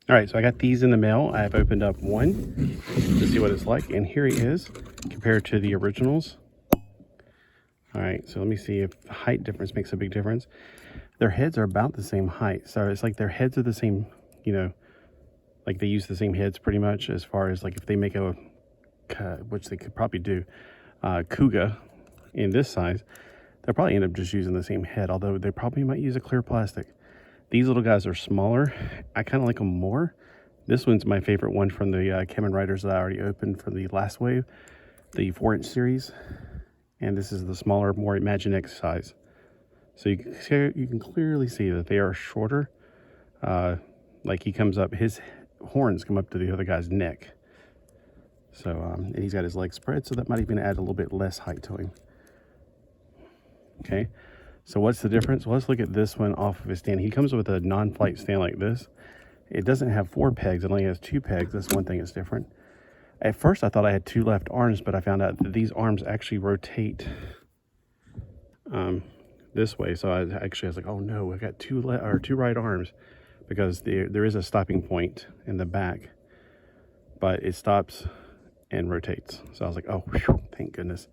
All right, so I got these in the mail. I've opened up one to see what it's like, and here he is compared to the originals. All right, so let me see if the height difference makes a big difference. Their heads are about the same height, so it's like their heads are the same, you know, like they use the same heads pretty much as far as like if they make a, which they could probably do, Kuuga in this size, they'll probably end up just using the same head, although they probably might use a clear plastic. These little guys are smaller. I kind of like them more. This one's my favorite one from the Kamen riders that I already opened for the last wave, the 4-inch series. And this is the smaller, more Imaginext size. So you can clearly see that they are shorter. Like he comes up, his horns come up to the other guy's neck. So, and he's got his legs spread, so that might even add a little bit less height to him. Okay. So what's the difference? Well, let's look at this one off of his stand. He comes with a non-flight stand like this. It doesn't have 4 pegs. It only has 2 pegs. That's one thing that's different. At first, I thought I had 2 left arms, but I found out that these arms actually rotate this way. So I was like, oh no, I've got 2 right arms, because there is a stopping point in the back, but it stops and rotates. So I was like, oh, whew, thank goodness.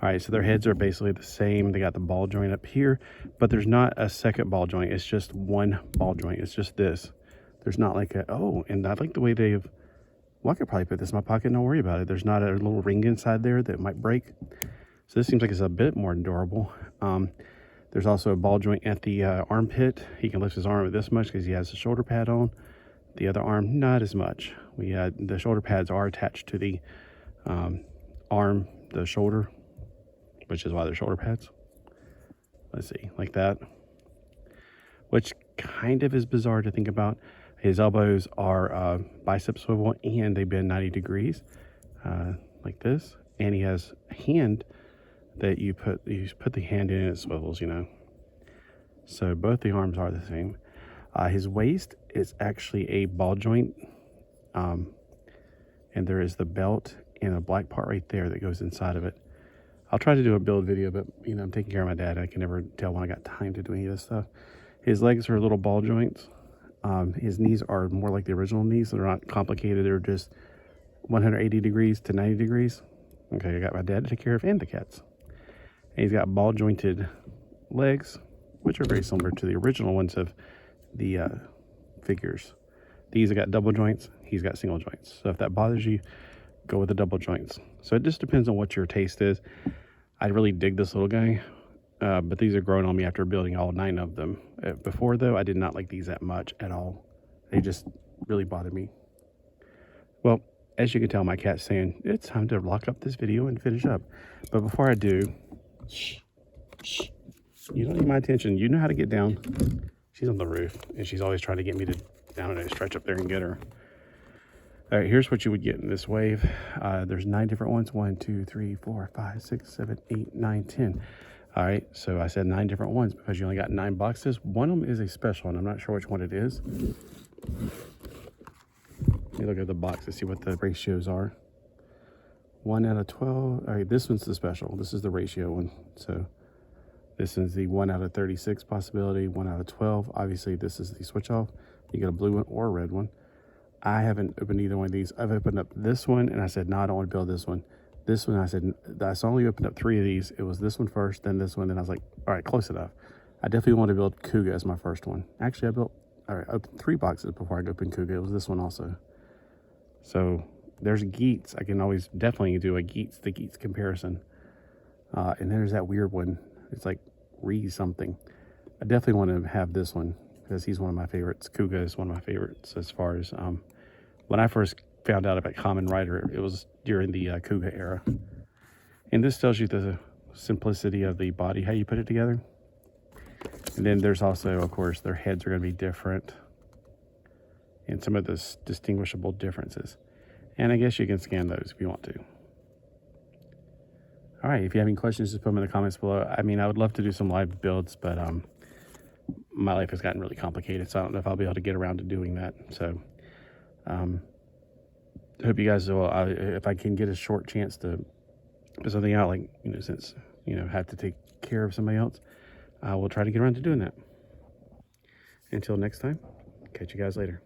All right, so their heads are basically the same. They got the ball joint up here, but there's not a second ball joint. It's just one ball joint. It's just this. There's not like a, oh, and I like the way they've, well, I could probably put this in my pocket, don't worry about it. There's not a little ring inside there that might break. So this seems like it's a bit more durable. There's also a ball joint at the armpit. He can lift his arm this much because he has the shoulder pad on. The other arm, not as much. The shoulder pads are attached to the arm, the shoulder, which is why they're shoulder pads. Let's see, like that. Which kind of is bizarre to think about. His elbows are bicep swivel, and they bend 90 degrees, like this. And he has a hand that you put the hand in and it swivels, you know. So both the arms are the same. His waist is actually a ball joint, and there is the belt and a black part right there that goes inside of it. I'll try to do a build video, but you know, I'm taking care of my dad. I can never tell when I got time to do any of this stuff. His legs are little ball joints. His knees are more like the original knees. They're not complicated. They're just 180 degrees to 90 degrees. Okay, I got my dad to take care of, and the cats. And he's got ball jointed legs, which are very similar to the original ones of the figures. These have got double joints. He's got single joints. So if that bothers you, go with the double joints. So it just depends on what your taste is. I really dig this little guy, but these are growing on me after building all 9 of them. Before though, I did not like these that much at all. They just really bothered me. Well, as you can tell, my cat's saying it's time to lock up this video and finish up. But before I do, shh, you don't need my attention. You know how to get down. She's on the roof, and she's always trying to get me to down and stretch up there and get her. All right, here's what you would get in this wave. There's 9 different ones. 1, 2, 3, 4, 5, 6, 7, 8, 9, 10. All right, so I said 9 different ones because you only got 9 boxes. One of them is a special, and I'm not sure which one it is. Let me look at the box to see what the ratios are. 1 out of 12. All right, this one's the special. This is the ratio one. So this is the 1 out of 36 possibility. 1 out of 12. Obviously, this is the switch off. You get a blue one or a red one. I haven't opened either one of these. I've opened up this one, and I said, no, I don't want to build this one. This one, I said, I only opened up 3 of these. It was this one first, then this one, then I was like, all right, close enough. I definitely want to build Kuuga as my first one. Actually, I opened 3 boxes before I opened Kuuga. It was this one also. So there's Geets. I can always definitely do a Geets to Geets comparison. And then there's that weird one. It's like Re something. I definitely want to have this one because he's one of my favorites. Kuuga is one of my favorites as far as when I first found out about Kamen Rider, it was during the Kuuga era. And this tells you the simplicity of the body, how you put it together. And then there's also, of course, their heads are going to be different and some of the distinguishable differences. And I guess you can scan those if you want to. All right, if you have any questions, just put them in the comments below. I mean, I would love to do some live builds, but my life has gotten really complicated, so I don't know if I'll be able to get around to doing that. So hope you guys will, if I can get a short chance to put something out, like, you know, since, you know, have to take care of somebody else, I will try to get around to doing that. Until next time, catch you guys later.